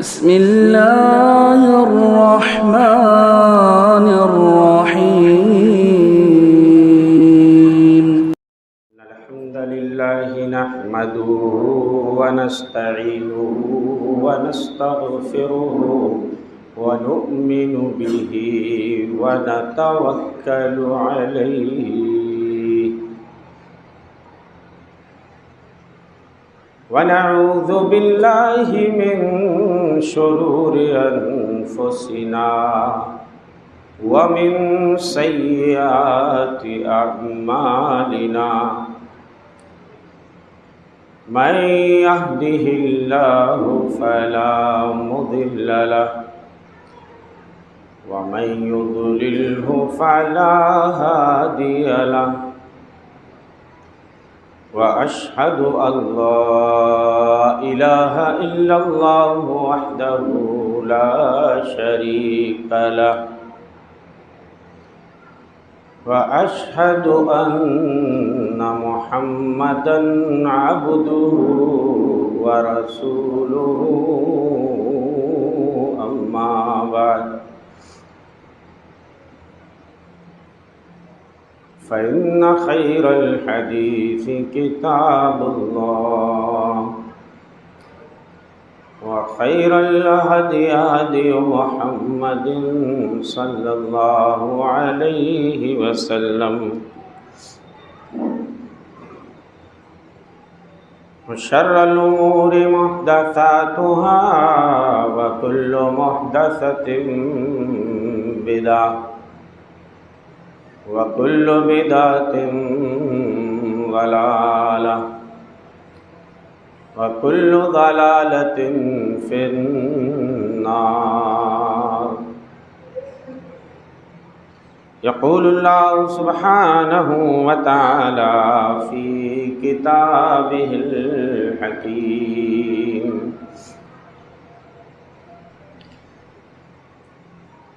بسم اللہ الرحمن الرحیم الحمد لله نحمده ونستعينه ونستغفره ونؤمن به ونتوكل عليه ونعوذ بالله من شرور أنفسنا ومن سيئات أعمالنا من يهده الله فلا مضل له ومن يضلله فلا هادي له وأشهد أن لا إله إلا الله وحده لا شريك له وأشهد أن محمدًا عبده ورسوله أما بعد فإن خير الحديث كتاب الله وخير الهدي هدي محمد صلى الله عليه وسلم وشر الأمور محدثاتها وكل محدثة بدعة وكل بدعة ضلالة وكل ضلالة في النار. يقول الله سبحانه وتعالى في كتابه الحكيم: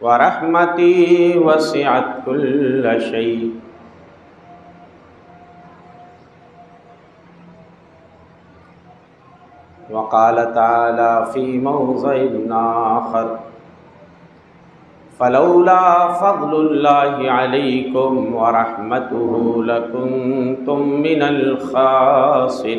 ورحمتي وسعت كل شيء وقال تعالى في موضع آخر: فلولا فضل الله عليكم ورحمته لكنتم من الخاسرين.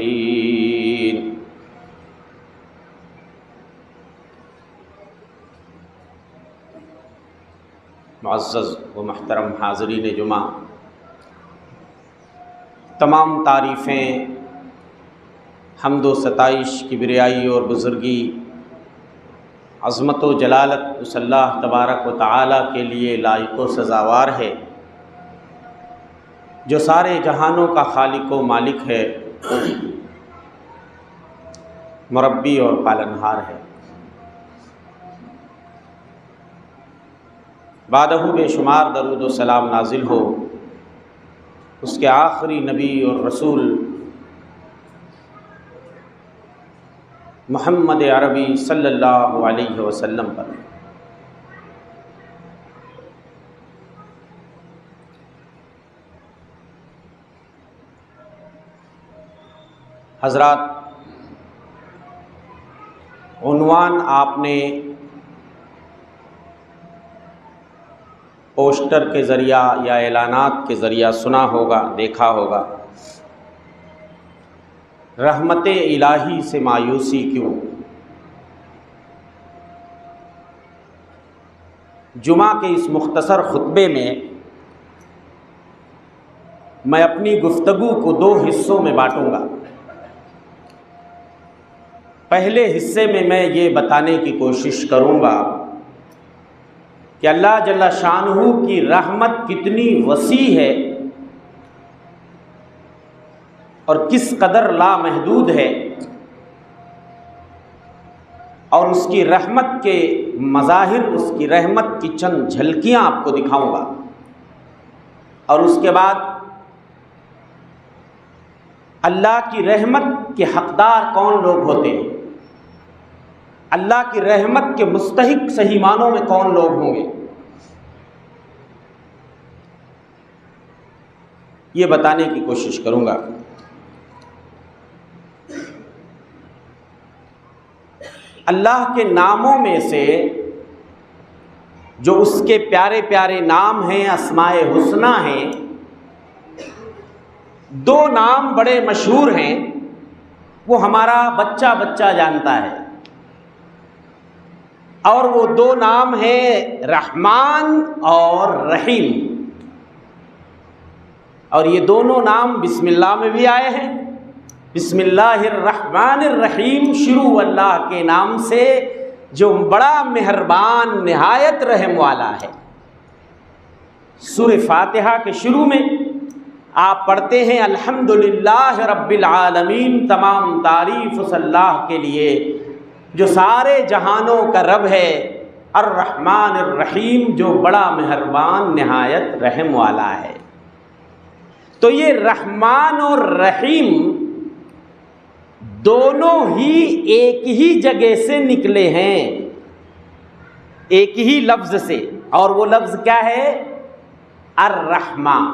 معزز و محترم حاضرین جمعہ، تمام تعریفیں، حمد و ستائش، کبریائی اور بزرگی، عظمت و جلالت اس اللہ تبارک و تعالی کے لیے لائق و سزاوار ہے جو سارے جہانوں کا خالق و مالک ہے، مربی اور پالنہار ہے. بعدہ بے شمار درود و سلام نازل ہو اس کے آخری نبی اور رسول محمد عربی صلی اللہ علیہ وسلم پر. حضرات، عنوان آپ نے پوسٹر کے ذریعہ یا اعلانات کے ذریعہ سنا ہوگا، دیکھا ہوگا: رحمت الہی سے مایوسی کیوں؟ جمعہ کے اس مختصر خطبے میں میں اپنی گفتگو کو دو حصوں میں بانٹوں گا. پہلے حصے میں یہ بتانے کی کوشش کروں گا کہ اللہ جل شانہ کی رحمت کتنی وسیع ہے اور کس قدر لامحدود ہے، اور اس کی رحمت کے مظاہر، اس کی رحمت کی چند جھلکیاں آپ کو دکھاؤں گا. اور اس کے بعد اللہ کی رحمت کے حقدار کون لوگ ہوتے ہیں، اللہ کی رحمت کے مستحق صحیح معنوں میں کون لوگ ہوں گے، یہ بتانے کی کوشش کروں گا. اللہ کے ناموں میں سے جو اس کے پیارے پیارے نام ہیں، اسماء حسنی ہیں، دو نام بڑے مشہور ہیں، وہ ہمارا بچہ بچہ جانتا ہے، اور وہ دو نام ہیں رحمان اور رحیم، اور یہ دونوں نام بسم اللہ میں بھی آئے ہیں۔ بسم اللہ الرحمن الرحیم، شروع اللہ کے نام سے جو بڑا مہربان نہایت رحم والا ہے۔ سورہ فاتحہ کے شروع میں آپ پڑھتے ہیں الحمدللہ رب العالمین، تمام تعریف اس اللہ کے لیے جو سارے جہانوں کا رب ہے، الرحمن الرحیم، جو بڑا مہربان نہایت رحم والا ہے۔ تو یہ رحمان اور رحیم دونوں ہی ایک ہی جگہ سے نکلے ہیں، ایک ہی لفظ سے، اور وہ لفظ کیا ہے؟ الرحمن۔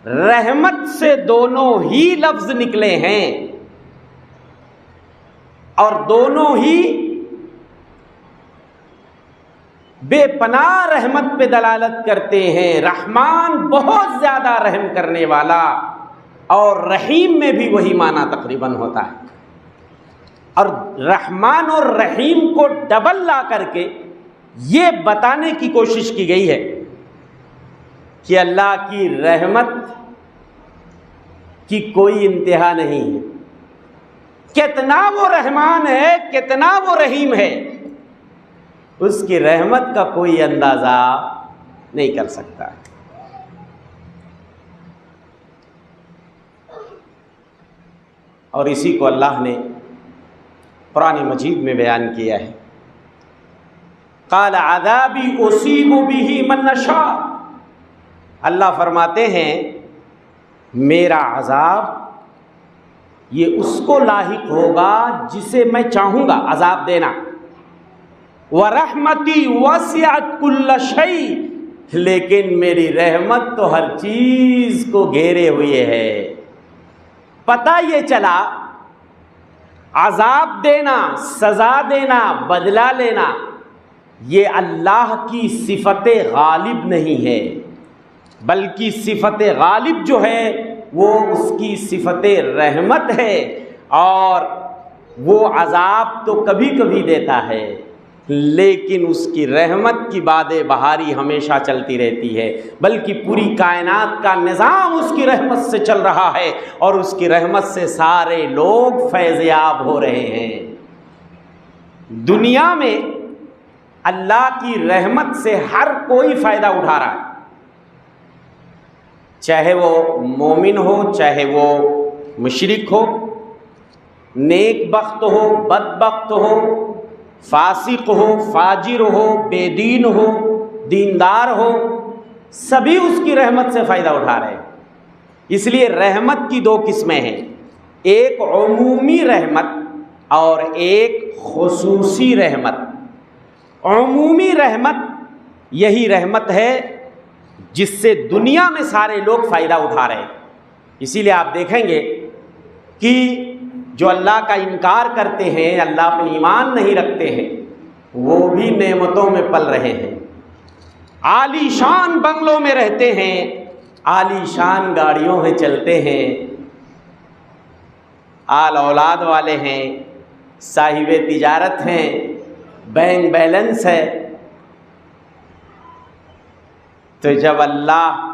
رحمت سے دونوں ہی لفظ نکلے ہیں، اور دونوں ہی بے پناہ رحمت پہ دلالت کرتے ہیں۔ رحمان بہت زیادہ رحم کرنے والا، اور رحیم میں بھی وہی معنی تقریباً ہوتا ہے۔ اور رحمان اور رحیم کو ڈبل لا کر کے یہ بتانے کی کوشش کی گئی ہے کہ اللہ کی رحمت کی کوئی انتہا نہیں ہے، کتنا وہ رحمان ہے، کتنا وہ رحیم ہے، اس کی رحمت کا کوئی اندازہ نہیں کر سکتا۔ اور اسی کو اللہ نے قرآن مجید میں بیان کیا ہے، قال عذابی اصیب بہ من نشاء۔ اللہ فرماتے ہیں میرا عذاب یہ اس کو لاحق ہوگا جسے میں چاہوں گا عذاب دینا، وَرَحْمَتِي وَسِعَتْ كُلَّ شَيْءٍ، لیکن میری رحمت تو ہر چیز کو گھیرے ہوئے ہے۔ پتہ یہ چلا عذاب دینا، سزا دینا، بدلہ لینا یہ اللہ کی صفت غالب نہیں ہے، بلکہ صفت غالب جو ہے وہ اس کی صفت رحمت ہے، اور وہ عذاب تو کبھی کبھی دیتا ہے، لیکن اس کی رحمت کی باد بہاری ہمیشہ چلتی رہتی ہے، بلکہ پوری کائنات کا نظام اس کی رحمت سے چل رہا ہے، اور اس کی رحمت سے سارے لوگ فیض یاب ہو رہے ہیں۔ دنیا میں اللہ کی رحمت سے ہر کوئی فائدہ اٹھا رہا ہے، چاہے وہ مومن ہو، چاہے وہ مشرک ہو، نیک بخت ہو، بدبخت ہو، فاسق ہو، فاجر ہو، بے دین ہو، دیندار ہو، سبھی اس کی رحمت سے فائدہ اٹھا رہے ہیں۔ اس لیے رحمت کی دو قسمیں ہیں، ایک عمومی رحمت اور ایک خصوصی رحمت۔ عمومی رحمت یہی رحمت ہے جس سے دنیا میں سارے لوگ فائدہ اٹھا رہے ہیں۔ اسی لیے آپ دیکھیں گے کہ جو اللہ کا انکار کرتے ہیں، اللہ پہ ایمان نہیں رکھتے ہیں، وہ بھی نعمتوں میں پل رہے ہیں، عالی شان بنگلوں میں رہتے ہیں، عالی شان گاڑیوں میں چلتے ہیں، آل اولاد والے ہیں، صاحب تجارت ہیں، بینک بیلنس ہے۔ تو جب اللہ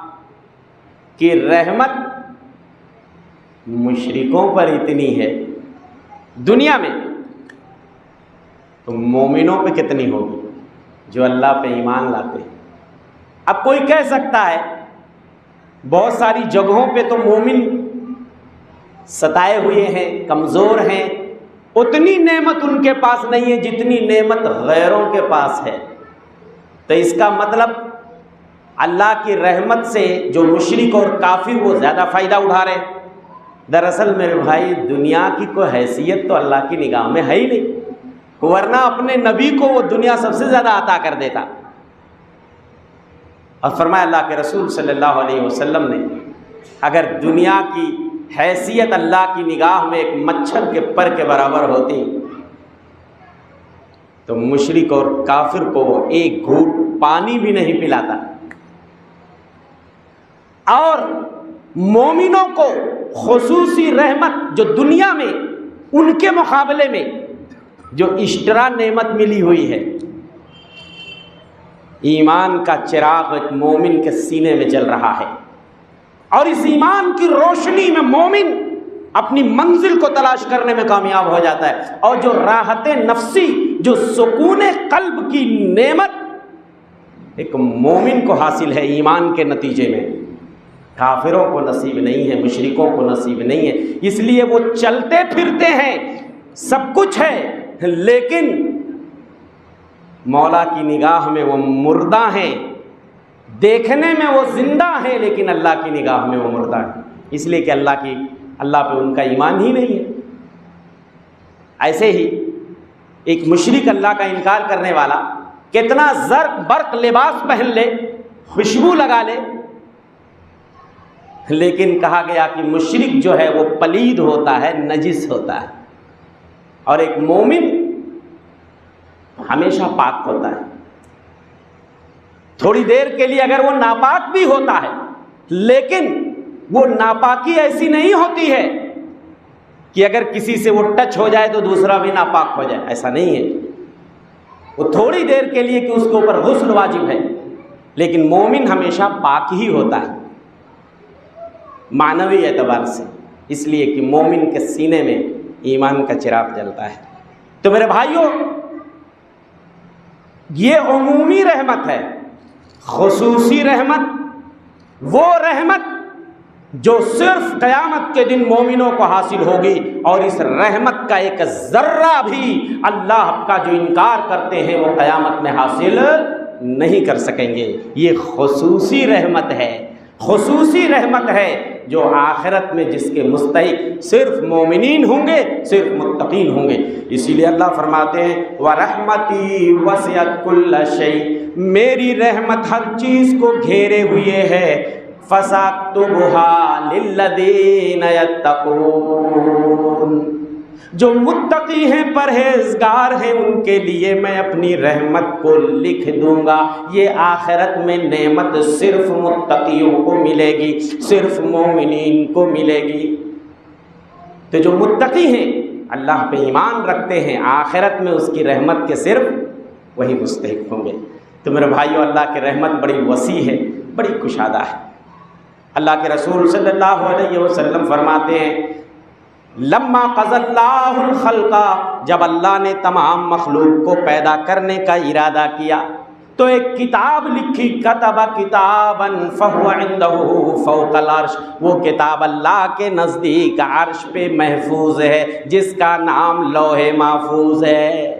کی رحمت مشرکوں پر اتنی ہے دنیا میں، تو مومنوں پہ کتنی ہوگی جو اللہ پہ ایمان لاتے ہیں۔ اب کوئی کہہ سکتا ہے بہت ساری جگہوں پہ تو مومن ستائے ہوئے ہیں، کمزور ہیں، اتنی نعمت ان کے پاس نہیں ہے جتنی نعمت غیروں کے پاس ہے۔ تو اس کا مطلب اللہ کی رحمت سے جو مشرک اور کافر وہ زیادہ فائدہ اٹھا رہے ہیں۔ دراصل میرے بھائی دنیا کی کوئی حیثیت تو اللہ کی نگاہ میں ہے ہی نہیں، ورنہ اپنے نبی کو وہ دنیا سب سے زیادہ عطا کر دیتا۔ اور فرمایا اللہ کے رسول صلی اللہ علیہ وسلم نے، اگر دنیا کی حیثیت اللہ کی نگاہ میں ایک مچھر کے پر کے برابر ہوتی تو مشرک اور کافر کو وہ ایک گھونٹ پانی بھی نہیں پلاتا، اور مومنوں کو خصوصی رحمت جو دنیا میں ان کے مقابلے میں جو ایکسٹرا نعمت ملی ہوئی ہے، ایمان کا چراغ ایک مومن کے سینے میں جل رہا ہے، اور اس ایمان کی روشنی میں مومن اپنی منزل کو تلاش کرنے میں کامیاب ہو جاتا ہے، اور جو راحت نفسی، جو سکون قلب کی نعمت ایک مومن کو حاصل ہے ایمان کے نتیجے میں، کافروں کو نصیب نہیں ہے، مشرکوں کو نصیب نہیں ہے۔ اس لیے وہ چلتے پھرتے ہیں، سب کچھ ہے، لیکن مولا کی نگاہ میں وہ مردہ ہیں، دیکھنے میں وہ زندہ ہیں، لیکن اللہ کی نگاہ میں وہ مردہ ہیں، اس لیے کہ اللہ پہ ان کا ایمان ہی نہیں ہے۔ ایسے ہی ایک مشرک اللہ کا انکار کرنے والا کتنا زرق برق لباس پہن لے، خوشبو لگا لے، لیکن کہا گیا کہ مشرک جو ہے وہ پلید ہوتا ہے، نجس ہوتا ہے، اور ایک مومن ہمیشہ پاک ہوتا ہے۔ تھوڑی دیر کے لیے اگر وہ ناپاک بھی ہوتا ہے، لیکن وہ ناپاکی ایسی نہیں ہوتی ہے کہ اگر کسی سے وہ ٹچ ہو جائے تو دوسرا بھی ناپاک ہو جائے، ایسا نہیں ہے۔ وہ تھوڑی دیر کے لیے کہ اس کے اوپر غسل واجب ہے، لیکن مومن ہمیشہ پاک ہی ہوتا ہے معنوی اعتبار سے، اس لیے کہ مومن کے سینے میں ایمان کا چراغ جلتا ہے۔ تو میرے بھائیوں، یہ عمومی رحمت ہے۔ خصوصی رحمت وہ رحمت جو صرف قیامت کے دن مومنوں کو حاصل ہوگی، اور اس رحمت کا ایک ذرہ بھی اللہ کا جو انکار کرتے ہیں وہ قیامت میں حاصل نہیں کر سکیں گے۔ یہ خصوصی رحمت ہے، خصوصی رحمت ہے جو آخرت میں جس کے مستحق صرف مومنین ہوں گے، صرف متقین ہوں گے۔ اسی لیے اللہ فرماتے ہیں وَرَحْمَتِي وَسِعَتْ كُلَّ شَيْءٍ، میری رحمت ہر چیز کو گھیرے ہوئے ہے، فَسَأَكْتُبُهَا لِلَّذِينَ يَتَّقُونَ، جو متقی ہیں، پرہیزگار ہیں، ان کے لیے میں اپنی رحمت کو لکھ دوں گا۔ یہ آخرت میں نعمت صرف متقیوں کو ملے گی، صرف مومنین کو ملے گی۔ تو جو متقی ہیں، اللہ پہ ایمان رکھتے ہیں، آخرت میں اس کی رحمت کے صرف وہی مستحق ہوں گے۔ تو میرے بھائیو، اللہ کی رحمت بڑی وسیع ہے، بڑی کشادہ ہے۔ اللہ کے رسول صلی اللہ علیہ وسلم فرماتے ہیں لما قضى اللہ الخلق، جب اللہ نے تمام مخلوق کو پیدا کرنے کا ارادہ کیا تو ایک کتاب لکھی، کتب کتابا فهو عنده فوق العرش، وہ کتاب اللہ کے نزدیک عرش پہ محفوظ ہے، جس کا نام لوح محفوظ ہے۔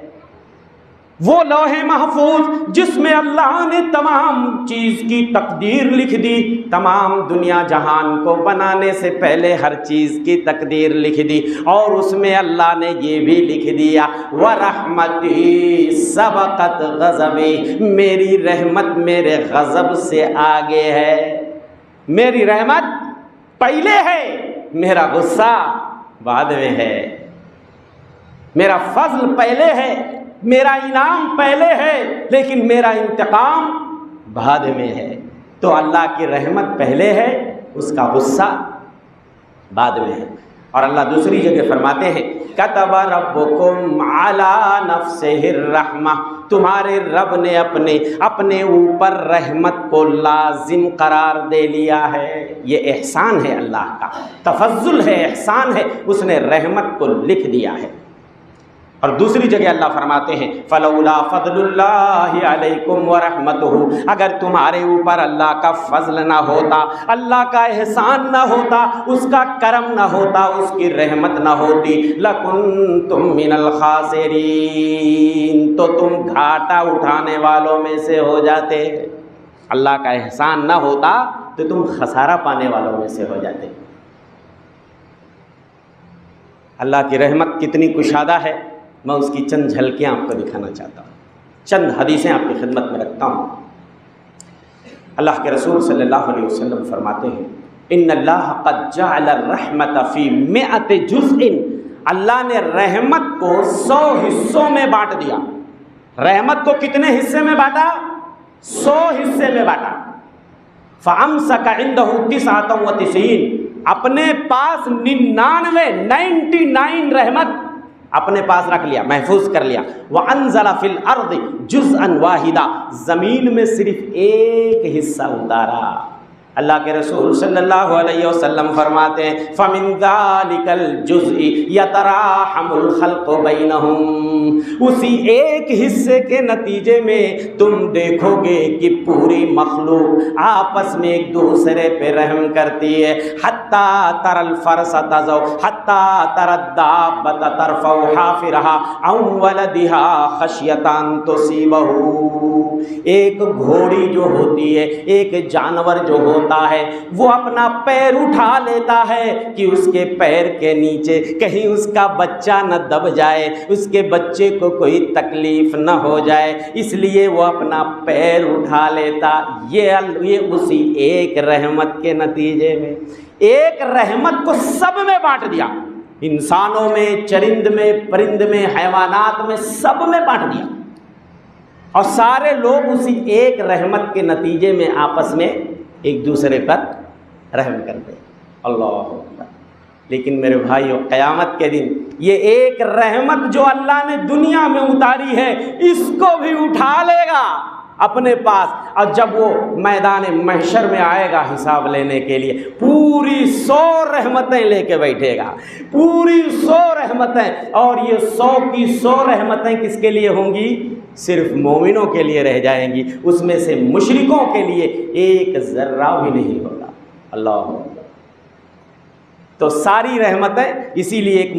وہ لوح محفوظ جس میں اللہ نے تمام چیز کی تقدیر لکھ دی، تمام دنیا جہان کو بنانے سے پہلے ہر چیز کی تقدیر لکھ دی، اور اس میں اللہ نے یہ بھی لکھ دیا وَرَحْمَتِي سَبَقَتْ غَضَبِي، میری رحمت میرے غضب سے آگے ہے، میری رحمت پہلے ہے، میرا غصہ بعد میں ہے، میرا فضل پہلے ہے، میرا انعام پہلے ہے، لیکن میرا انتقام بعد میں ہے۔ تو اللہ کی رحمت پہلے ہے، اس کا غصہ بعد میں ہے۔ اور اللہ دوسری جگہ فرماتے ہیں کتب ربکم علی نفسہ الرحمہ، تمہارے رب نے اپنے اوپر رحمت کو لازم قرار دے لیا ہے۔ یہ احسان ہے، اللہ کا تفضل ہے، احسان ہے، اس نے رحمت کو لکھ دیا ہے۔ اور دوسری جگہ اللہ فرماتے ہیں فَلَوْلَا فَضْلُ اللَّهِ عَلَيْكُمْ وَرَحْمَتُهُ، اگر تمہارے اوپر اللہ کا فضل نہ ہوتا، اللہ کا احسان نہ ہوتا، اس کا کرم نہ ہوتا، اس کی رحمت نہ ہوتی، لَكُنْتُمْ مِنَ الْخَاسِرِينَ، تو تم گھاٹا اٹھانے والوں میں سے ہو جاتے۔ اللہ کا احسان نہ ہوتا تو تم خسارہ پانے والوں میں سے ہو جاتے۔ اللہ کی رحمت کتنی کشادہ ہے، میں اس کی چند جھلکیاں آپ کو دکھانا چاہتا ہوں، چند حدیثیں آپ کی خدمت میں رکھتا ہوں۔ اللہ کے رسول صلی اللہ علیہ وسلم فرماتے ہیں ان اللہ قد جعل الرحمت فی 100 جزء، اللہ نے رحمت کو 100 حصوں میں بانٹ دیا۔ رحمت کو کتنے حصے میں بانٹا؟ 100 حصے میں بانٹا. فَأَمْسَكَ عِنْدَهُ 99 اپنے پاس 99 رحمت اپنے پاس رکھ لیا، محفوظ کر لیا. وَأَنزَلَ فِي الْأَرْضِ جُزْءًا وَاحِدًا زمین میں صرف ایک حصہ اتارا. اللہ کے رسول صلی اللہ علیہ وسلم فرماتے ہیں فَمِن ذَلِكَ الْجُزْءِ يَتَرَاحَمُ الْخَلْقُ بَيْنَهُمْ اسی ایک حصے کے نتیجے میں تم دیکھو گے کہ پوری مخلوق آپس میں ایک دوسرے پہ رحم کرتی ہے. حَتَّى تَرَى الْفَرْسَ تَزَوْ حَتَّى تَرَى الدَّابَّةَ تَرْفَعُ حَافِرَهَا عَنْ وَلَدِهَا خَشْيَةً أَن تُصِيبَهُ. ایک گھوڑی جو ہوتی ہے، ایک جانور جو ہوتا ہے، وہ اپنا پیر اٹھا لیتا ہے کہ اس کے پیر کے نیچے کہیں اس کا بچہ نہ دب جائے، اس کے بچے کو کوئی تکلیف نہ ہو جائے، اس لیے وہ اپنا پیر اٹھا لیتا. یہ اسی ایک رحمت کے نتیجے میں ایک رحمت کو سب میں بانٹ دیا، انسانوں میں، چرند میں، پرند میں، حیوانات میں، سب میں بانٹ دیا. اور سارے لوگ اسی ایک رحمت کے نتیجے میں آپس میں ایک دوسرے پر رحم کرتے. اللہ اکبر. لیکن میرے بھائیو، قیامت کے دن یہ ایک رحمت جو اللہ نے دنیا میں اتاری ہے، اس کو بھی اٹھا لے گا اپنے پاس. اور جب وہ میدان محشر میں آئے گا حساب لینے کے لیے، پوری 100 رحمتیں لے کے بیٹھے گا، پوری 100 رحمتیں. اور یہ 100 کی 100 رحمتیں کس کے لیے ہوں گی؟ صرف مومنوں کے لیے رہ جائیں گی، اس میں سے مشرکوں کے لیے ایک ذرہ بھی نہیں ہوگا. اللہ. تو ساری رحمتیں اسی لیے ایک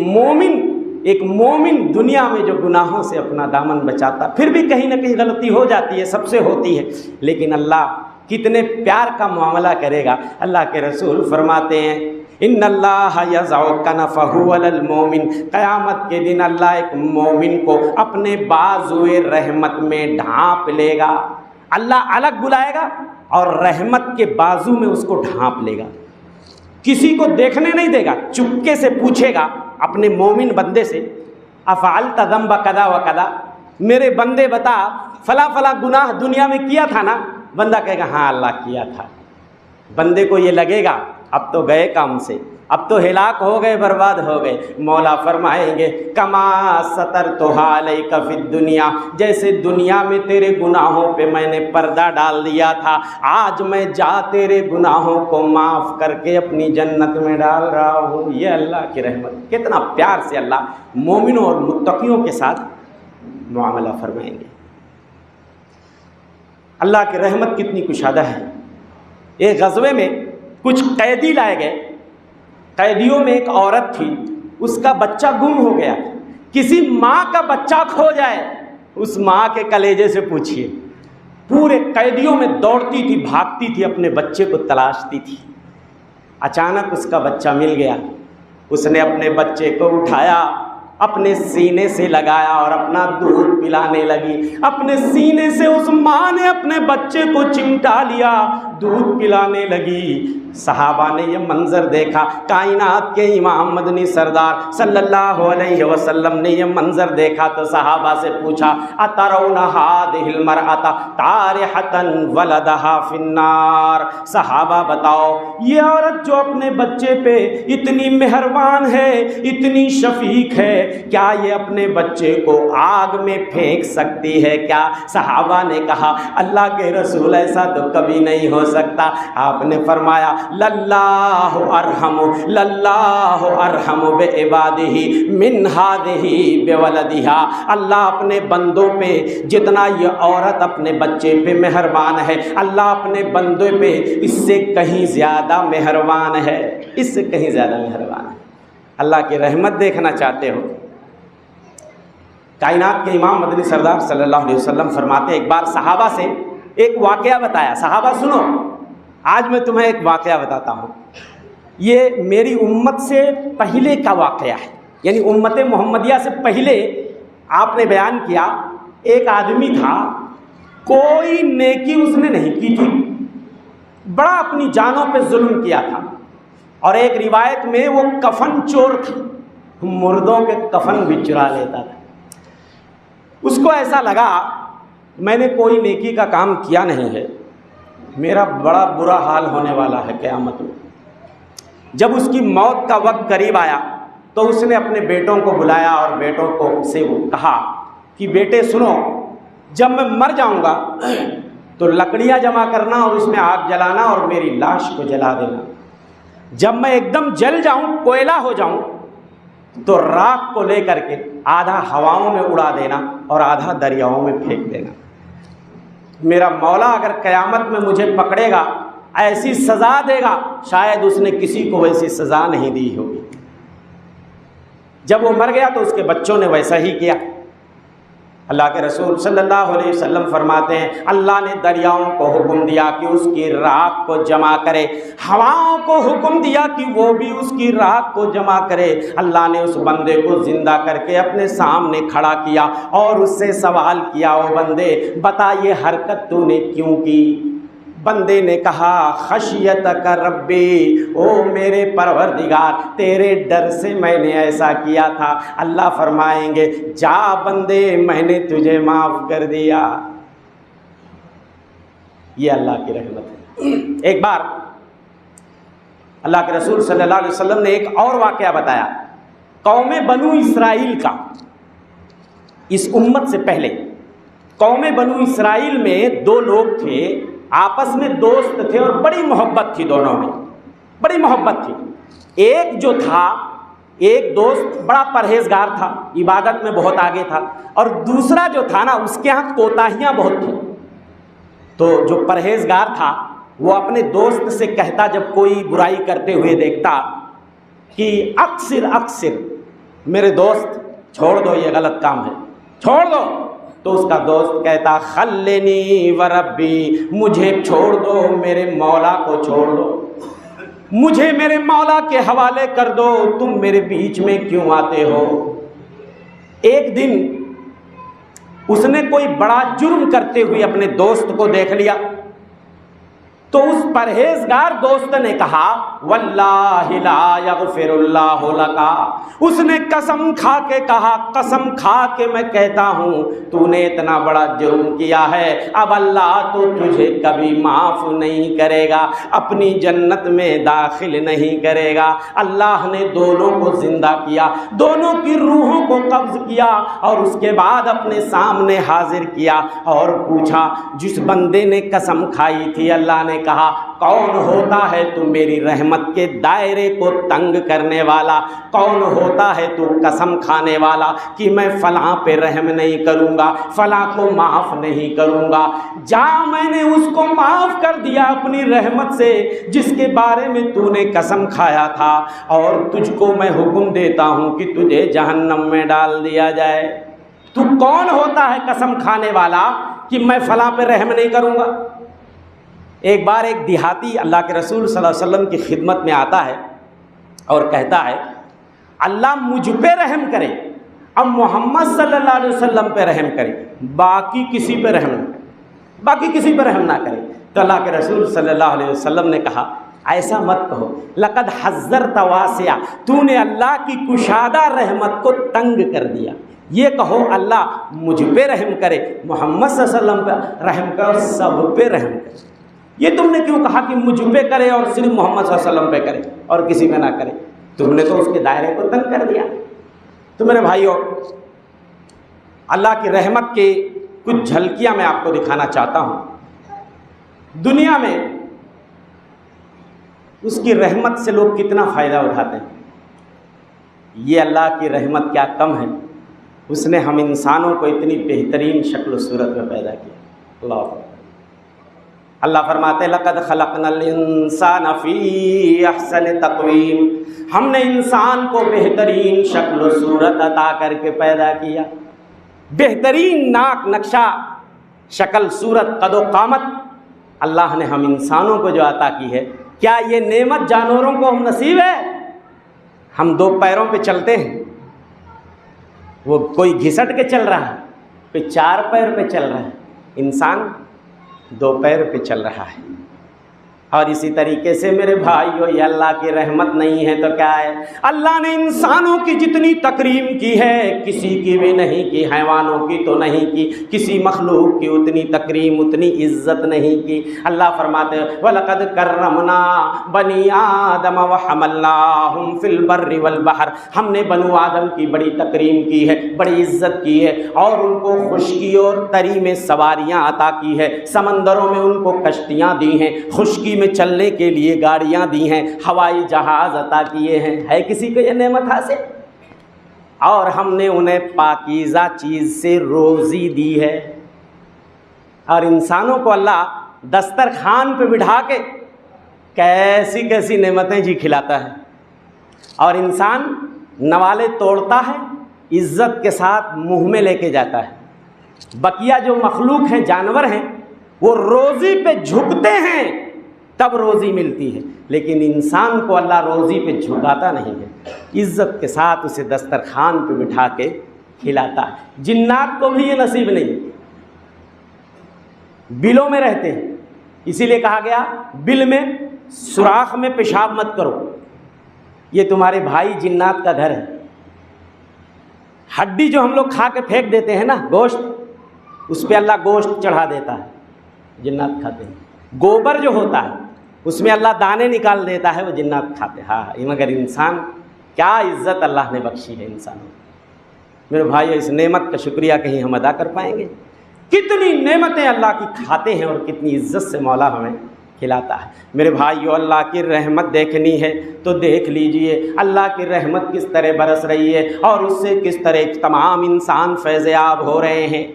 مومن دنیا میں جو گناہوں سے اپنا دامن بچاتا، پھر بھی کہیں نہ کہیں غلطی ہو جاتی ہے، سب سے ہوتی ہے، لیکن اللہ کتنے پیار کا معاملہ کرے گا. اللہ کے رسول فرماتے ہیں ان اللہ یضع کنفہ علی المومن. قیامت کے دن اللہ ایک مومن کو اپنے بازوئے رحمت میں ڈھانپ لے گا. اللہ الگ بلائے گا اور رحمت کے بازو میں اس کو ڈھانپ لے گا. کسی کو دیکھنے نہیں دے گا، چپکے سے پوچھے گا اپنے مومن بندے سے افعلت ذنب کذا و کذا، میرے بندے بتا فلاں فلاں گناہ دنیا میں کیا تھا نا؟ بندہ کہے گا ہاں اللہ کیا تھا. بندے کو یہ لگے گا اب تو گئے کام سے، اب تو ہلاک ہو گئے، برباد ہو گئے. مولا فرمائیں گے کما سترتھا علیک فی الدنیا، جیسے دنیا میں تیرے گناہوں پہ میں نے پردہ ڈال دیا تھا، آج میں جا تیرے گناہوں کو معاف کر کے اپنی جنت میں ڈال رہا ہوں. یہ اللہ کی رحمت. کتنا پیار سے اللہ مومنوں اور متقیوں کے ساتھ معاملہ فرمائیں گے. اللہ کی رحمت کتنی کشادہ ہے. ایک غزوے میں کچھ قیدی لائے گئے. قیدیوں میں ایک عورت تھی، اس کا بچہ گم ہو گیا. کسی ماں کا بچہ کھو جائے، اس ماں کے کلیجے سے پوچھئے. پورے قیدیوں میں دوڑتی تھی، بھاگتی تھی، اپنے بچے کو تلاشتی تھی. اچانک اس کا بچہ مل گیا. اس نے اپنے بچے کو اٹھایا، اپنے سینے سے لگایا اور اپنا دودھ پلانے لگی. اپنے سینے سے اس ماں نے اپنے بچے کو چمٹا لیا، دودھ پلانے لگی. صحابہ نے یہ منظر دیکھا. کائنات کے امام مدنی سردار صلی اللہ علیہ وسلم نے یہ منظر دیکھا تو صحابہ سے پوچھا اترون هذه المرأة طارحة ولدها في النار. صحابہ بتاؤ، یہ عورت جو اپنے بچے پہ اتنی مہربان ہے، اتنی شفیق ہے، کیا یہ اپنے بچے کو آگ میں پھینک سکتی ہے کیا؟ صحابہ نے کہا اللہ کے رسول ایسا تو کبھی نہیں ہو سکتا. آپ نے فرمایا للہ ارحم بعبادہ من ہذہ بولدہا. اللہ اپنے بندوں پہ جتنا یہ عورت اپنے بچے پہ مہربان ہے، اللہ اپنے بندوں پہ اس سے کہیں زیادہ مہربان ہے، اس سے کہیں زیادہ مہربان ہے. اللہ کی رحمت دیکھنا چاہتے ہو؟ کائنات کے امام مدنی سردار صلی اللہ علیہ وسلم فرماتے ایک بار صحابہ سے ایک واقعہ بتایا. صحابہ سنو، آج میں تمہیں ایک واقعہ بتاتا ہوں. یہ میری امت سے پہلے کا واقعہ ہے، یعنی امت محمدیہ سے پہلے آپ نے بیان کیا. ایک آدمی تھا، کوئی نیکی اس نے نہیں کی تھی، بڑا اپنی جانوں پہ ظلم کیا تھا. اور ایک روایت میں وہ کفن چور تھا، مردوں کے کفن بھی چرا لیتا تھا. اس کو ایسا لگا میں نے کوئی نیکی کا کام کیا نہیں ہے، میرا بڑا برا حال ہونے والا ہے قیامت میں۔ جب اس کی موت کا وقت قریب آیا تو اس نے اپنے بیٹوں کو بلایا اور بیٹوں کو سے وہ کہا کہ بیٹے سنو، جب میں مر جاؤں گا تو لکڑیاں جمع کرنا اور اس میں آگ جلانا اور میری لاش کو جلا دینا۔ جب میں ایک دم جل جاؤں، کوئلہ ہو جاؤں، تو راکھ کو لے کر کے آدھا ہواؤں میں اڑا دینا اور آدھا دریاؤں میں پھینک دینا۔ میرا مولا اگر قیامت میں مجھے پکڑے گا، ایسی سزا دے گا شاید اس نے کسی کو ویسی سزا نہیں دی ہوگی۔ جب وہ مر گیا تو اس کے بچوں نے ویسا ہی کیا۔ اللہ کے رسول صلی اللہ علیہ وسلم فرماتے ہیں اللہ نے دریاؤں کو حکم دیا کہ اس کی راکھ کو جمع کرے، ہواؤں کو حکم دیا کہ وہ بھی اس کی راکھ کو جمع کرے۔ اللہ نے اس بندے کو زندہ کر کے اپنے سامنے کھڑا کیا اور اس سے سوال کیا، او بندے بتا یہ حرکت تو نے کیوں کی؟ بندے نے کہا خشیتک ربی، او میرے پروردگار تیرے ڈر سے میں نے ایسا کیا تھا۔ اللہ فرمائیں گے جا بندے میں نے تجھے معاف کر دیا۔ یہ اللہ کی رحمت ہے۔ ایک بار اللہ کے رسول صلی اللہ علیہ وسلم نے ایک اور واقعہ بتایا، قوم بنو اسرائیل کا۔ اس امت سے پہلے قوم بنو اسرائیل میں دو لوگ تھے، آپس میں دوست تھے اور بڑی محبت تھی، دونوں میں بڑی محبت تھی۔ ایک جو تھا، ایک دوست بڑا پرہیزگار تھا، عبادت میں بہت آگے تھا، اور دوسرا جو تھا نا اس کے ہاں کوتاہیاں بہت تھیں۔ تو جو پرہیزگار تھا وہ اپنے دوست سے کہتا جب کوئی برائی کرتے ہوئے دیکھتا کہ اکثر میرے دوست چھوڑ دو یہ غلط کام ہے، چھوڑ دو، تو اس کا دوست کہتا خلنی وربی، مجھے چھوڑ دو، میرے مولا کو چھوڑ دو، مجھے میرے مولا کے حوالے کر دو، تم میرے بیچ میں کیوں آتے ہو؟ ایک دن اس نے کوئی بڑا جرم کرتے ہوئے اپنے دوست کو دیکھ لیا تو اس پرہیزگار دوست نے کہا واللہ لا یغفر اللہ لکا، اس نے قسم کھا کے کہا، قسم کھا کے میں کہتا ہوں تو نے اتنا بڑا جرم کیا ہے، اب اللہ تو تجھے کبھی معاف نہیں کرے گا، اپنی جنت میں داخل نہیں کرے گا۔ اللہ نے دونوں کو زندہ کیا، دونوں کی روحوں کو قبض کیا اور اس کے بعد اپنے سامنے حاضر کیا اور پوچھا، جس بندے نے قسم کھائی تھی اللہ نے کہا کون ہوتا ہے تو میری رحمت کے دائرے کو تنگ کرنے والا؟ کون ہوتا ہے تو قسم کھانے والا کہ میں فلاں پہ رحم نہیں کروں گا، فلاں کو معاف نہیں کروں گا؟ جا میں نے اس کو معاف کر دیا اپنی رحمت سے جس کے بارے میں تو نے قسم کھایا تھا، اور تجھ کو میں حکم دیتا ہوں کہ تجھے جہنم میں ڈال دیا جائے۔ تو کون ہوتا ہے قسم کھانے والا کہ میں فلاں پہ رحم نہیں کروں گا؟ ایک بار ایک دیہاتی اللہ کے رسول صلی اللہ علیہ وسلم کی خدمت میں آتا ہے اور کہتا ہے اللہ مجھ پہ رحم کرے، اب محمد صلی اللہ علیہ وسلم پہ رحم کرے، باقی کسی پہ رحم نہ کرے، باقی کسی پہ رحم نہ کرے۔ تو اللہ کے رسول صلی اللہ علیہ وسلم نے کہا ایسا مت کہو، لقد حذرت واسعہ، تو نے اللہ کی کشادہ رحمت کو تنگ کر دیا۔ یہ کہو اللہ مجھ پہ رحم کرے، محمد صلی اللہ علیہ وسلم پہ رحم کرے اور سب پہ رحم کرے۔ یہ تم نے کیوں کہا کہ مجھ پہ کرے اور صرف محمد صلی اللہ علیہ وسلم پہ کرے اور کسی پہ نہ کرے؟ تم نے تو اس کے دائرے کو تنگ کر دیا۔ تو میرے بھائیوں، اللہ کی رحمت کے کچھ جھلکیاں میں آپ کو دکھانا چاہتا ہوں۔ دنیا میں اس کی رحمت سے لوگ کتنا فائدہ اٹھاتے ہیں۔ یہ اللہ کی رحمت کیا کم ہے، اس نے ہم انسانوں کو اتنی بہترین شکل و صورت میں پیدا کیا۔ اللہ فرماتے ہیں لقد خلقنا الانسان فی احسن تقویم، ہم نے انسان کو بہترین شکل و صورت عطا کر کے پیدا کیا، بہترین ناک نقشہ، شکل صورت، قد و قامت اللہ نے ہم انسانوں کو جو عطا کی ہے۔ کیا یہ نعمت جانوروں کو ہم نصیب ہے؟ ہم دو پیروں پہ چلتے ہیں، وہ کوئی گھسٹ کے چل رہا ہے، کوئی چار پیر پہ چل رہا ہے، انسان دو پیر پہ چل رہا ہے۔ اور اسی طریقے سے میرے بھائیو یہ اللہ کی رحمت نہیں ہے تو کیا ہے؟ اللہ نے انسانوں کی جتنی تکریم کی ہے کسی کی بھی نہیں کی، حیوانوں کی تو نہیں کی، کسی مخلوق کی اتنی تکریم اتنی عزت نہیں کی۔ اللہ فرماتے ہیں وَلَقَدْ كَرَّمْنَا بَنِي آدَمَ وَحَمَلْنَاهُمْ فِي الْبَرِّ وَالْبَحْرِ، ہم نے بنو آدم کی بڑی تکریم کی ہے، بڑی عزت کی ہے، اور ان کو خشکی اور تری میں سواریاں عطا کی ہے، سمندروں میں ان کو کشتیاں دی ہیں، خشکی میں چلنے کے لیے گاڑیاں دی ہیں، ہوائی جہاز عطا کیے ہیں۔ ہے کسی کو یہ نعمت حاصل؟ اور ہم نے انہیں پاکیزہ چیز سے روزی دی ہے۔ اور انسانوں کو اللہ دسترخوان پہ بٹھا کے کیسی کیسی نعمتیں جی کھلاتا ہے، اور انسان نوالے توڑتا ہے، عزت کے ساتھ منہ میں لے کے جاتا ہے۔ بقیہ جو مخلوق ہیں، جانور ہیں، وہ روزی پہ جھکتے ہیں تب روزی ملتی ہے، لیکن انسان کو اللہ روزی پہ جھکاتا نہیں ہے، عزت کے ساتھ اسے دسترخوان پہ بٹھا کے کھلاتا ہے۔ جنات کو بھی یہ نصیب نہیں، بلوں میں رہتے ہیں، اسی لیے کہا گیا بل میں سوراخ میں پیشاب مت کرو، یہ تمہارے بھائی جنات کا گھر ہے۔ ہڈی جو ہم لوگ کھا کے پھینک دیتے ہیں نا، گوشت، اس پہ اللہ گوشت چڑھا دیتا ہے، جنات کھاتے ہیں۔ گوبر جو ہوتا ہے اس میں اللہ دانے نکال دیتا ہے، وہ جنات کھاتے ہیں۔ ہاں، مگر انسان، کیا عزت اللہ نے بخشی ہے انسانوں کو۔ میرے بھائی، اس نعمت کا شکریہ کہیں ہم ادا کر پائیں گے؟ کتنی نعمتیں اللہ کی کھاتے ہیں اور کتنی عزت سے مولا ہمیں کھلاتا ہے۔ میرے بھائیو، اللہ کی رحمت دیکھنی ہے تو دیکھ لیجئے اللہ کی رحمت کس طرح برس رہی ہے، اور اس سے کس طرح تمام انسان فیض یاب ہو رہے ہیں۔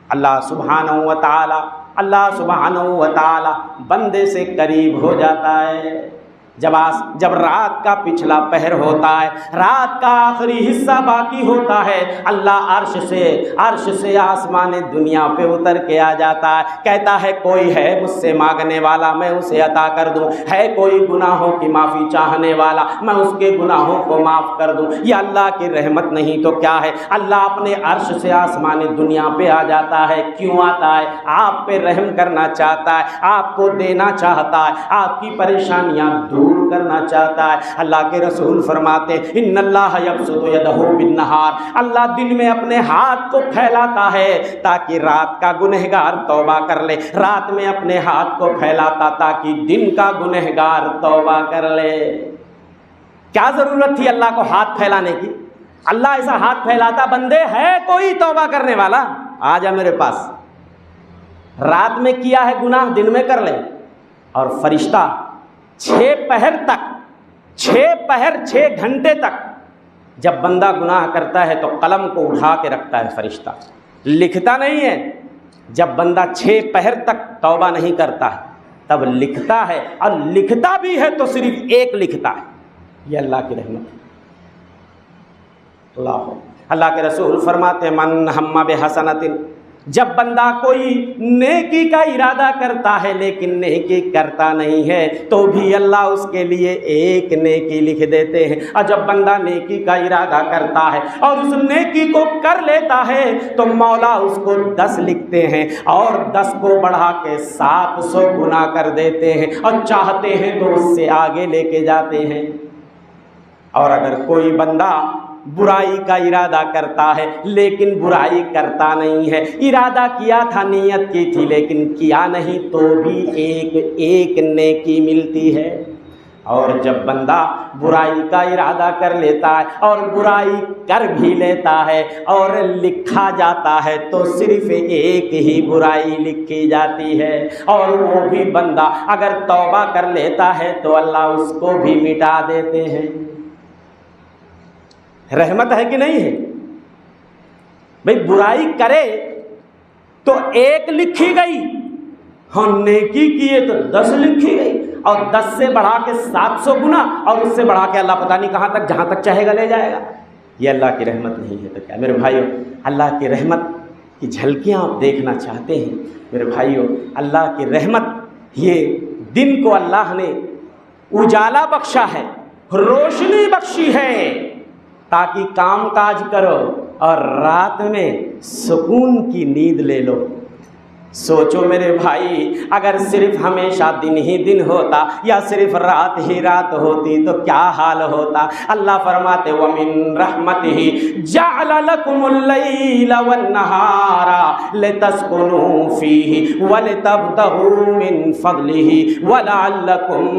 اللہ سبحانہ و تعالی بندے سے قریب ہو جاتا ہے جب رات کا پچھلا پہر ہوتا ہے، رات کا آخری حصہ باقی ہوتا ہے، اللہ عرش سے آسمان دنیا پہ اتر کے آ جاتا ہے، کہتا ہے کوئی ہے مجھ سے مانگنے والا میں اسے عطا کر دوں، ہے کوئی گناہوں کی معافی چاہنے والا میں اس کے گناہوں کو معاف کر دوں۔ یہ اللہ کی رحمت نہیں تو کیا ہے؟ اللہ اپنے عرش سے آسمان دنیا پہ آ جاتا ہے۔ کیوں آتا ہے؟ آپ پہ رحم کرنا چاہتا ہے، آپ کو دینا چاہتا ہے، آپ کی پریشانیاں دور کرنا چاہتا ہے۔ اللہ کے رسول فرماتے ہیں ان اللہ یبسط یدہ بالنہار، اللہ دن میں اپنے ہاتھ کو پھیلاتا ہے تاکہ رات کا گنہگار توبہ کر لے، رات میں اپنے ہاتھ کو پھیلاتا تاکہ دن کا گنہگار توبہ کر لے۔ کیا ضرورت تھی اللہ کو ہاتھ پھیلانے کی؟ اللہ ایسا ہاتھ پھیلاتا، بندے ہے کوئی توبہ کرنے والا؟ آ جا میرے پاس، رات میں کیا ہے گناہ دن میں کر لے۔ اور فرشتہ 6 گھنٹے تک جب بندہ گناہ کرتا ہے تو قلم کو اٹھا کے رکھتا ہے فرشتہ، لکھتا نہیں ہے۔ جب بندہ 6 پہر تک توبہ نہیں کرتا ہے تب لکھتا ہے، اور لکھتا بھی ہے تو صرف ایک لکھتا ہے۔ یہ اللہ کی رحمت ہے۔ اللہ کے رسول فرماتے ہیں من ہم بحسنۃ، جب بندہ کوئی نیکی کا ارادہ کرتا ہے لیکن نیکی کرتا نہیں ہے تو بھی اللہ اس کے لیے ایک نیکی لکھ دیتے ہیں، اور جب بندہ نیکی کا ارادہ کرتا ہے اور اس نیکی کو کر لیتا ہے تو مولا اس کو 10 لکھتے ہیں، اور 10 کو بڑھا کے 700 گنا کر دیتے ہیں، اور چاہتے ہیں تو اس سے آگے لے کے جاتے ہیں۔ اور اگر کوئی بندہ برائی کا ارادہ کرتا ہے لیکن برائی کرتا نہیں ہے، ارادہ کیا تھا، نیت کی تھی لیکن کیا نہیں، تو بھی ایک نیکی ملتی ہے۔ اور جب بندہ برائی کا ارادہ کر لیتا ہے اور برائی کر بھی لیتا ہے اور لکھا جاتا ہے تو صرف ایک ہی برائی لکھی جاتی ہے، اور وہ بھی بندہ اگر توبہ کر لیتا ہے تو اللہ اس کو بھی مٹا دیتے ہیں۔ رحمت ہے کہ نہیں ہے؟ بھئی برائی کرے تو 1 لکھی گئی، ہاں نیکی کیے تو 10 لکھی گئی، اور 10 سے بڑھا کے 700 گنا، اور اس سے بڑھا کے اللہ پتہ نہیں کہاں تک، جہاں تک چاہے گا لے جائے گا۔ یہ اللہ کی رحمت نہیں ہے تو کیا؟ میرے بھائیو، اللہ کی رحمت کی جھلکیاں آپ دیکھنا چاہتے ہیں؟ میرے بھائیو، اللہ کی رحمت، یہ دن کو اللہ نے اجالا بخشا ہے، روشنی بخشی ہے تاکہ کام کاج کرو، اور رات میں سکون کی نیند لے لو۔ سوچو میرے بھائی، اگر صرف ہمیشہ دن ہی دن ہوتا یا صرف رات ہی رات ہوتی تو کیا حال ہوتا۔ اللہ فرماتے وَمِن رَحْمَتِهِ جَعَلَ لَكُمُ اللَّيْلَ وَالنَّهَارَ لِتَسْكُنُوا فِيهِ وَلِتَبْتَغُوا مِن فَضْلِهِ وَلَعَلَّكُمْ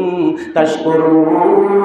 تَشْكُرُونَ۔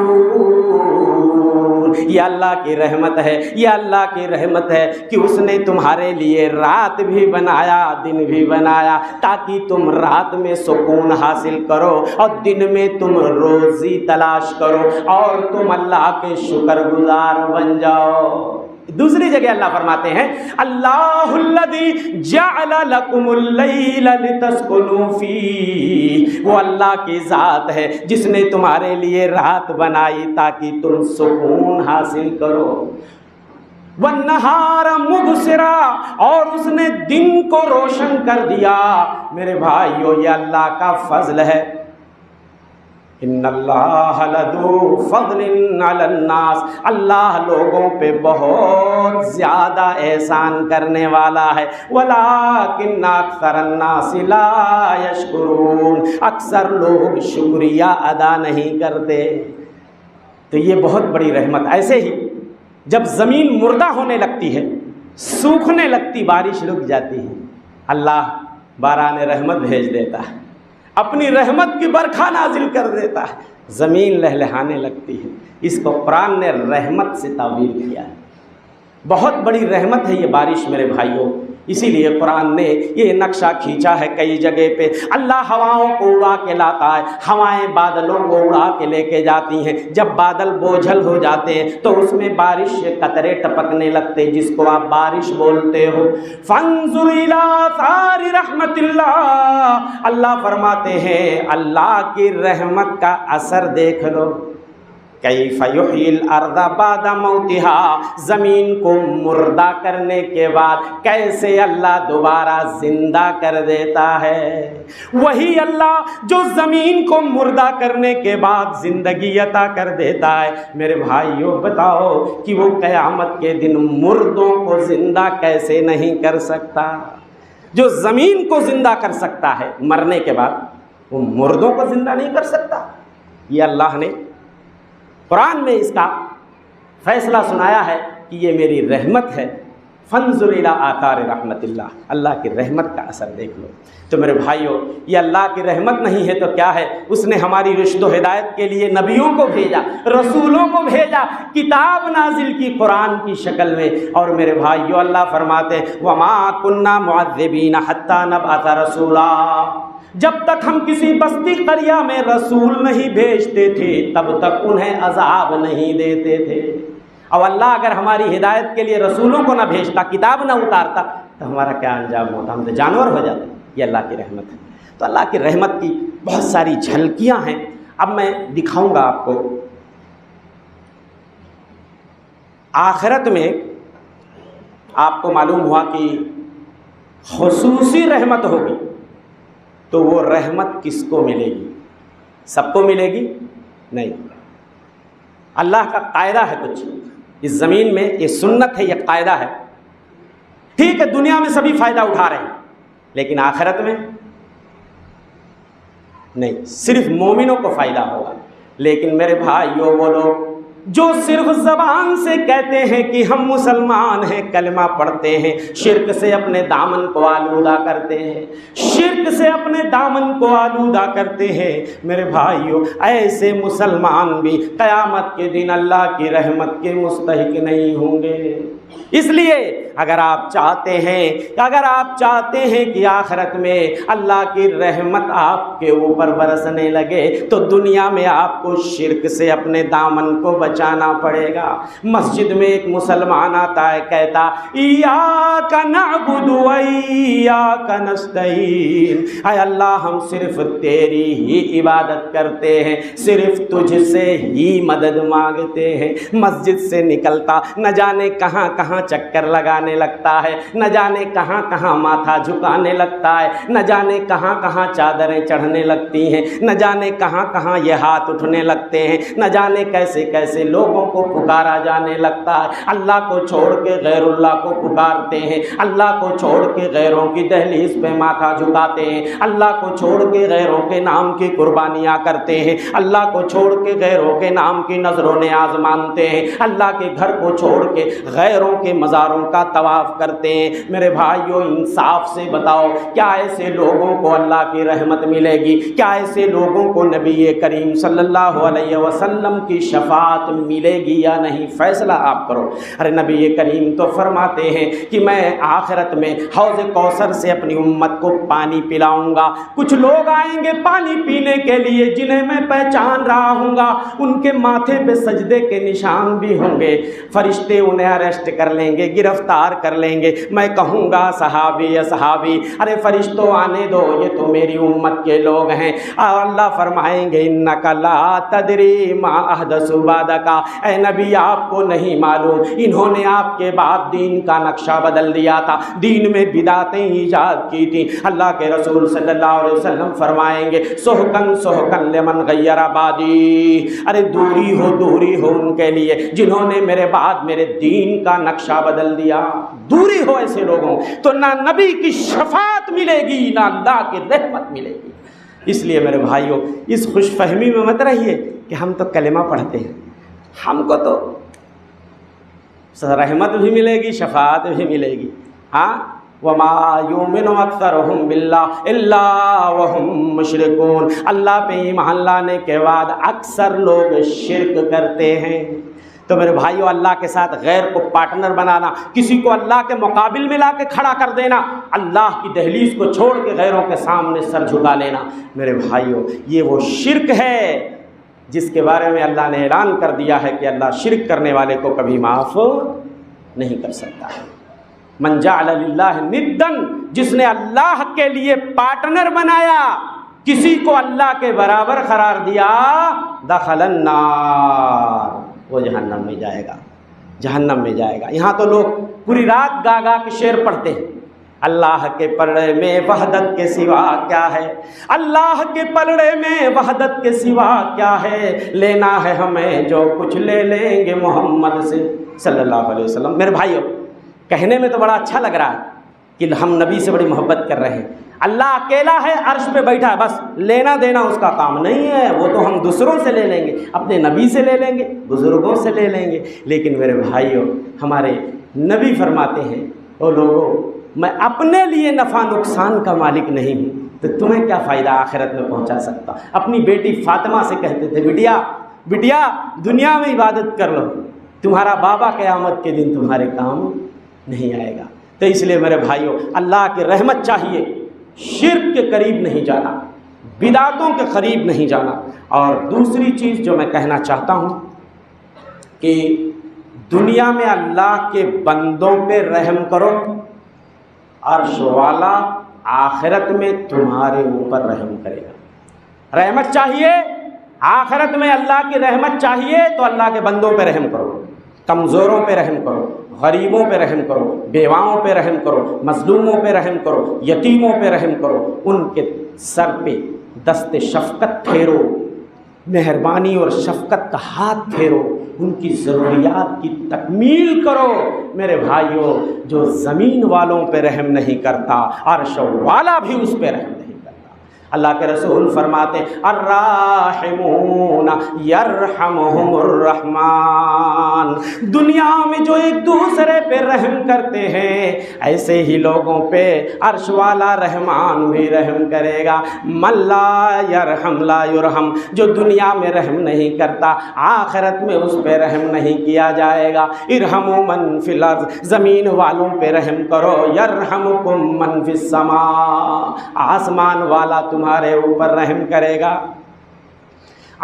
یہ اللہ کی رحمت ہے، یہ اللہ کی رحمت ہے کہ اس نے تمہارے لیے رات بھی بنایا، دن بھی بنایا، تاکہ تم رات میں سکون حاصل کرو اور دن میں تم روزی تلاش کرو اور تم اللہ کے شکر گزار بن جاؤ۔ دوسری جگہ اللہ فرماتے ہیں اللہ الذی جعل لکم اللیل لتسکنوا فیہ، وہ اللہ کی ذات ہے جس نے تمہارے لیے رات بنائی تاکہ تم سکون حاصل کرو۔ وَالنَّهَارَ مُبْصِرًا، اور اس نے دن کو روشن کر دیا۔ میرے بھائیو یہ اللہ کا فضل ہے۔ ان اللہ لذو فضل علی الناس، اللہ لوگوں پہ بہت زیادہ احسان کرنے والا ہے۔ ولکن اکثر الناس لا یشکرون، اکثر لوگ شکریہ ادا نہیں کرتے۔ تو یہ بہت بڑی رحمت۔ ایسے ہی جب زمین مردہ ہونے لگتی ہے، سوکھنے لگتی، بارش رک جاتی ہے، اللہ باران رحمت بھیج دیتا ہے، اپنی رحمت کی برکھا نازل کر دیتا ہے، زمین لہلہانے لگتی ہے۔ اس کو قرآن نے رحمت سے تعبیر کیا ہے۔ بہت بڑی رحمت ہے یہ بارش میرے بھائیوں۔ اسی لیے قرآن نے یہ نقشہ کھینچا ہے کئی جگہ پہ۔ اللہ ہواؤں کو اڑا کے لاتا ہے، ہوائیں بادلوں کو اڑا کے لے کے جاتی ہیں۔ جب بادل بوجھل ہو جاتے ہیں تو اس میں بارش کے قطرے ٹپکنے لگتے، جس کو آپ بارش بولتے ہو۔ فانظر الی آثار رحمت اللہ، اللہ فرماتے ہیں اللہ کی رحمت کا اثر دیکھ لو۔ کیف یحیی الارض بعد موتها، زمین کو مردہ کرنے کے بعد کیسے اللہ دوبارہ زندہ کر دیتا ہے۔ وہی اللہ جو زمین کو مردہ کرنے کے بعد زندگی عطا کر دیتا ہے، میرے بھائیوں بتاؤ کہ وہ قیامت کے دن مردوں کو زندہ کیسے نہیں کر سکتا؟ جو زمین کو زندہ کر سکتا ہے مرنے کے بعد، وہ مردوں کو زندہ نہیں کر سکتا۔ یہ اللہ نے قرآن میں اس کا فیصلہ سنایا ہے کہ یہ میری رحمت ہے۔ فانظر الی آثار رحمت اللہ، اللہ کی رحمت کا اثر دیکھ لو۔ تو میرے بھائیوں یہ اللہ کی رحمت نہیں ہے تو کیا ہے؟ اس نے ہماری رشد و ہدایت کے لیے نبیوں کو بھیجا، رسولوں کو بھیجا، کتاب نازل کی قرآن کی شکل میں۔ اور میرے بھائیوں اللہ فرماتے ہیں وما کنا معذبین حتی نبعث رسولا، جب تک ہم کسی بستی قریہ میں رسول نہیں بھیجتے تھے تب تک انہیں عذاب نہیں دیتے تھے۔ اور اللہ اگر ہماری ہدایت کے لیے رسولوں کو نہ بھیجتا، کتاب نہ اتارتا، تو ہمارا کیا انجام ہوتا؟ ہم تو جانور ہو جاتے۔ یہ اللہ کی رحمت ہے۔ تو اللہ کی رحمت کی بہت ساری جھلکیاں ہیں۔ اب میں دکھاؤں گا آپ کو۔ آخرت میں آپ کو معلوم ہوا کہ خصوصی رحمت ہوگی، تو وہ رحمت کس کو ملے گی؟ سب کو ملے گی؟ نہیں۔ اللہ کا قاعدہ ہے کچھ اس زمین میں، یہ سنت ہے، یہ قاعدہ ہے۔ ٹھیک ہے دنیا میں سبھی فائدہ اٹھا رہے ہیں، لیکن آخرت میں نہیں، صرف مومنوں کو فائدہ ہوگا۔ لیکن میرے بھائیوں وہ لوگ جو صرف زبان سے کہتے ہیں کہ ہم مسلمان ہیں، کلمہ پڑھتے ہیں، شرک سے اپنے دامن کو آلودہ کرتے ہیں، شرک سے اپنے دامن کو آلودہ کرتے ہیں، میرے بھائیوں ایسے مسلمان بھی قیامت کے دن اللہ کی رحمت کے مستحق نہیں ہوں گے۔ اس لیے اگر آپ چاہتے ہیں کہ آخرت میں اللہ کی رحمت آپ کے اوپر برسنے لگے تو دنیا میں آپ کو شرک سے اپنے دامن کو بچانا پڑے گا۔ مسجد میں ایک مسلمان آتا ہے، کہتا ایاک نعبد و ایاک نستعین، اے اللہ ہم صرف تیری ہی عبادت کرتے ہیں، صرف تجھ سے ہی مدد مانگتے ہیں۔ مسجد سے نکلتا نہ جانے کہاں کہاں چکر لگانے جانے لگتا ہے، نہ جانے کہاں کہاں ماتھا جھکانے لگتا ہے، نہ جانے کہاں کہاں چادریں چڑھنے لگتی ہیں، نہ جانے کہاں کہاں یہ ہاتھ اٹھنے لگتے ہیں، نہ جانے کیسے کیسے لوگوں کو پکارا جانے لگتا ہے۔ اللہ کو چھوڑ کے غیر اللہ کو پکارتے ہیں، اللہ کو چھوڑ کے غیروں کی دہلیز پہ ماتھا جھکاتے ہیں، اللہ کو چھوڑ کے غیروں کے نام کی قربانیاں کرتے ہیں، اللہ کو چھوڑ کے غیروں کے نام کی نظر و نیاز مانتے ہیں، اللہ کے گھر کو چھوڑ کے غیروں کے مزاروں کا طواف کرتے ہیں۔ میرے بھائیو انصاف سے بتاؤ، کیا ایسے لوگوں کو اللہ کی رحمت ملے گی؟ کیا ایسے لوگوں کو نبی کریم صلی اللہ علیہ وسلم کی شفاعت ملے گی یا نہیں؟ فیصلہ آپ کرو۔ ارے نبی کریم تو فرماتے ہیں کہ میں آخرت میں حوض کوثر سے اپنی امت کو پانی پلاؤں گا، کچھ لوگ آئیں گے پانی پینے کے لیے جنہیں میں پہچان رہا ہوں گا، ان کے ماتھے پہ سجدے کے نشان بھی ہوں گے، فرشتے انہیں اریسٹ کر لیں گے، گرفتار کر لیں گے، میں کہوں گا صحابی یا صحابی، ارے فرشتوں آنے دو، یہ تو میری امت کے لوگ ہیں۔ اور اللہ فرمائیں گے انک لا تدری ما احدث بعدک، اے نبی آپ کو نہیں معلوم انہوں نے آپ کے بعد دین کا نقشہ بدل دیا تھا، دین میں بدعتیں ایجاد کی تھی۔ اللہ کے رسول صلی اللہ علیہ وسلم فرمائیں گے سحقن سحقن لمن غیر بعدی، ارے دوری ہو ان کے لیے جنہوں نے میرے بعد میرے دین کا نقشہ بدل دیا، دوری ہو ایسے لوگوں، تو نہ نبی کی شفاعت ملے گی نہ اللہ کی رحمت ملے گی۔ اس لیے میرے بھائیوں اس خوش فہمی میں مت رہیے کہ ہم تو کلمہ پڑھتے ہیں، ہم کو تو رحمت بھی ملے گی، شفاعت بھی ملے گی۔ ہاں وَمَا يُؤْمِنُ أَكْثَرُهُم بِاللَّهِ إِلَّا وَهُم مُشْرِكُونَ، اللہ پہ ایمان لانے کے بعد اکثر لوگ شرک کرتے ہیں۔ تو میرے بھائیو اللہ کے ساتھ غیر کو پارٹنر بنانا، کسی کو اللہ کے مقابل میں لا کے کھڑا کر دینا، اللہ کی دہلیز کو چھوڑ کے غیروں کے سامنے سر جھکا لینا، میرے بھائیو یہ وہ شرک ہے جس کے بارے میں اللہ نے اعلان کر دیا ہے کہ اللہ شرک کرنے والے کو کبھی معاف نہیں کر سکتا۔ من جعل للہ ندن، جس نے اللہ کے لیے پارٹنر بنایا، کسی کو اللہ کے برابر قرار دیا، دخل النار، وہ جہنم میں جائے گا، جہنم میں جائے گا۔ یہاں تو لوگ پوری رات گا گا کے شعر پڑھتے ہیں، اللہ کے پلڑے میں وحدت کے سوا کیا ہے، اللہ کے پلڑے میں وحدت کے سوا کیا ہے، لینا ہے ہمیں جو کچھ لے لیں گے محمد سے صلی اللہ علیہ وسلم۔ میرے بھائیو کہنے میں تو بڑا اچھا لگ رہا ہے کہ ہم نبی سے بڑی محبت کر رہے ہیں، اللہ اکیلا ہے عرش پہ بیٹھا ہے، بس لینا دینا اس کا کام نہیں ہے، وہ تو ہم دوسروں سے لے لیں گے، اپنے نبی سے لے لیں گے، بزرگوں سے لے لیں گے۔ لیکن میرے بھائیوں ہمارے نبی فرماتے ہیں او لوگوں میں اپنے لیے نفع نقصان کا مالک نہیں ہوں، تو تمہیں کیا فائدہ آخرت میں پہنچا سکتا۔ اپنی بیٹی فاطمہ سے کہتے تھے بیٹیا دنیا میں عبادت کر لو، تمہارا بابا قیامت کے دن تمہارے کام نہیں آئے گا۔ تو اس لیے میرے بھائیوں اللہ کی رحمت چاہیے، شرک کے قریب نہیں جانا، بدعتوں کے قریب نہیں جانا۔ اور دوسری چیز جو میں کہنا چاہتا ہوں کہ دنیا میں اللہ کے بندوں پہ رحم کرو، عرش والا آخرت میں تمہارے اوپر رحم کرے گا۔ رحمت چاہیے آخرت میں، اللہ کی رحمت چاہیے تو اللہ کے بندوں پہ رحم کرو، کمزوروں پہ رحم کرو، غریبوں پہ رحم کرو، بیواؤں پہ رحم کرو، مظلوموں پہ رحم کرو، یتیموں پہ رحم کرو، ان کے سر پہ دست شفقت پھیرو، مہربانی اور شفقت کا ہاتھ پھیرو، ان کی ضروریات کی تکمیل کرو۔ میرے بھائیوں جو زمین والوں پہ رحم نہیں کرتا، عرش والا بھی اس پہ رحم نہیں کرتا۔ اللہ کے رسول فرماتے ہیں الراحمون یرحمہم الرحمن، دنیا میں جو ایک دوسرے پہ رحم کرتے ہیں ایسے ہی لوگوں پہ عرش والا رحمان بھی رحم کرے گا۔ من لا یرحم لا یرحم، جو دنیا میں رحم نہیں کرتا آخرت میں اس پہ رحم نہیں کیا جائے گا۔ ارحموا من فی الارض، زمین والوں پہ رحم کرو، یرحمکم من فی السماء، آسمان والا تمہارے اوپر رحم کرے گا،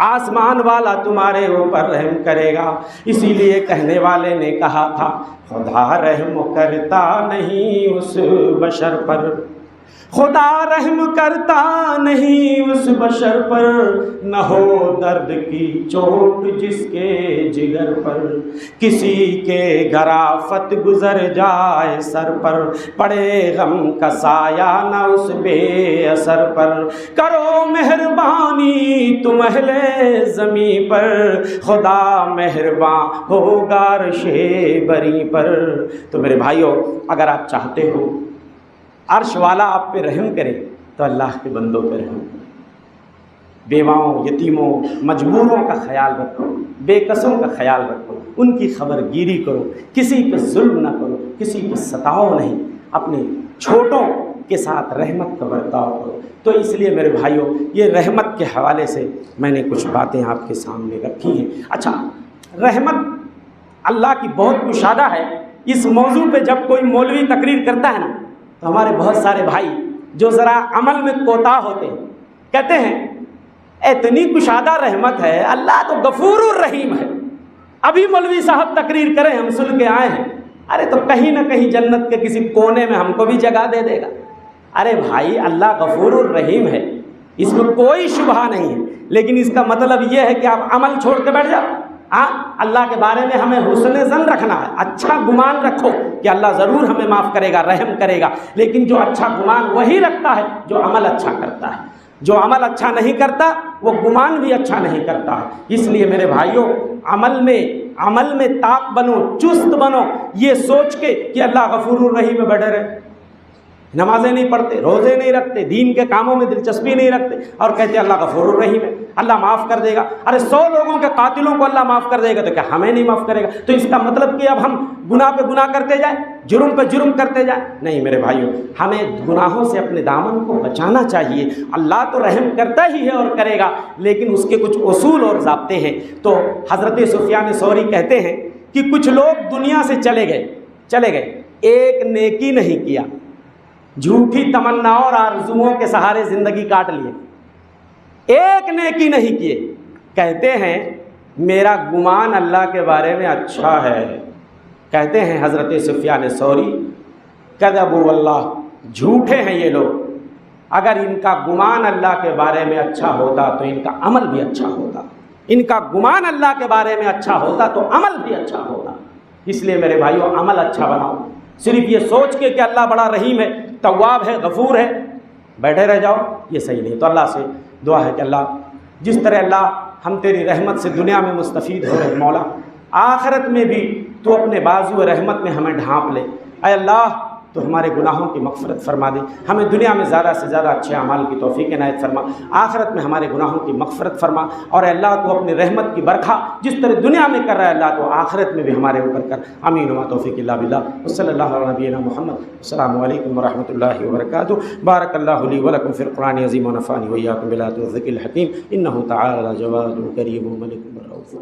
آسمان والا تمہارے اوپر رحم کرے گا۔ اسی لیے کہنے والے نے کہا تھا خدا رحم کرتا نہیں اس بشر پر خدا رحم کرتا نہیں اس بشر پر، نہ ہو درد کی چوٹ جس کے جگر پر، کسی کے گھر آفت گزر جائے سر پر، پڑے غم کا سایہ نہ اس بے اثر پر، کرو مہربانی تم اہل زمین پر، خدا مہربان ہوگا عرش بری پر۔ تو میرے بھائیوں، اگر آپ چاہتے ہو عرش والا آپ پہ رحم کرے تو اللہ کے بندوں پہ رحم کرو، بیواؤں، یتیموں، مجبوروں کا خیال رکھو، بے کسوں کا خیال رکھو، ان کی خبر گیری کرو، کسی پہ ظلم نہ کرو، کسی پہ ستاؤ نہیں، اپنے چھوٹوں کے ساتھ رحمت کا برتاؤ کرو۔ تو اس لیے میرے بھائیوں، یہ رحمت کے حوالے سے میں نے کچھ باتیں آپ کے سامنے رکھی ہیں۔ اچھا، رحمت اللہ کی بہت مشاہدہ ہے۔ اس موضوع پہ جب کوئی مولوی تقریر کرتا ہے نا، تو ہمارے بہت سارے بھائی جو ذرا عمل میں کوتاہ ہوتے ہیں کہتے ہیں اتنی کشادہ رحمت ہے، اللہ تو غفور الرحیم ہے۔ ابھی مولوی صاحب تقریر کریں، ہم سن کے آئے ہیں، ارے تو کہیں نہ کہیں جنت کے کسی کونے میں ہم کو بھی جگہ دے دے گا۔ ارے بھائی، اللہ غفور الرحیم ہے، اس میں کوئی شبہ نہیں ہے، لیکن اس کا مطلب یہ ہے کہ آپ عمل چھوڑ کے بیٹھ جاؤ۔ اللہ کے بارے میں ہمیں حسن ظن رکھنا ہے، اچھا گمان رکھو کہ اللہ ضرور ہمیں معاف کرے گا، رحم کرے گا، لیکن جو اچھا گمان وہی رکھتا ہے جو عمل اچھا کرتا ہے۔ جو عمل اچھا نہیں کرتا وہ گمان بھی اچھا نہیں کرتا ہے۔ اس لیے میرے بھائیوں، عمل میں طاق بنو، چست بنو، یہ سوچ کے کہ اللہ غفور الرحیم میں بیٹھے رہے، نمازیں نہیں پڑھتے، روزے نہیں رکھتے، دین کے کاموں میں دلچسپی نہیں رکھتے، اور کہتے ہیں اللہ غفور الرحیم ہے، اللہ معاف کر دے گا۔ ارے 100 لوگوں کے قاتلوں کو اللہ معاف کر دے گا تو کیا ہمیں نہیں معاف کرے گا؟ تو اس کا مطلب کہ اب ہم گناہ پہ گناہ کرتے جائیں، جرم پہ جرم کرتے جائیں؟ نہیں میرے بھائیوں، ہمیں گناہوں سے اپنے دامن کو بچانا چاہیے۔ اللہ تو رحم کرتا ہی ہے اور کرے گا، لیکن اس کے کچھ اصول اور ضابطے ہیں۔ تو حضرت سفیان ثوری کہتے ہیں کہ کچھ لوگ دنیا سے چلے گئے، ایک نیکی نہیں کیا، جھوٹی تمناؤں اور آرزوؤں کے سہارے زندگی کاٹ لیے، ایک نیکی نہیں کیے، کہتے ہیں میرا گمان اللہ کے بارے میں اچھا ہے۔ کہتے ہیں حضرت سفیان ثوری، کذبوا اللہ، جھوٹے ہیں یہ لوگ، اگر ان کا گمان اللہ کے بارے میں اچھا ہوتا تو ان کا عمل بھی اچھا ہوتا، ان کا گمان اللہ کے بارے میں اچھا ہوتا تو عمل بھی اچھا ہوتا۔ اس لیے میرے بھائیوں، عمل اچھا بناؤ، صرف یہ سوچ کے کہ اللہ بڑا رحیم ہے، تواب ہے، غفور ہے، بیٹھے رہ جاؤ، یہ صحیح نہیں۔ تو اللہ سے دعا ہے کہ اللہ جس طرح اللہ ہم تیری رحمت سے دنیا میں مستفید ہو رہے، مولا آخرت میں بھی تو اپنے بازو رحمت میں ہمیں ڈھانپ لے۔ اے اللہ، تو ہمارے گناہوں کی مغفرت فرما دے، ہمیں دنیا میں زیادہ سے زیادہ اچھے اعمال کی توفیق عنایت فرما، آخرت میں ہمارے گناہوں کی مغفرت فرما، اور اے اللہ تو اپنی رحمت کی برکھا جس طرح دنیا میں کر رہا ہے اللہ تو آخرت میں بھی ہمارے اوپر کر۔ آمین و توفیق اللہ باللہ، وصلی اللہ علی نبینا محمد۔ السلام علیکم ورحمۃ اللہ وبرکاتہ۔ بارک اللہ لی ولکم فی القرآن عظیم و نفعنی وإیاکم بالآیات والذکر الحکیم، انہ تعالی جواد کریم ملک رؤوف۔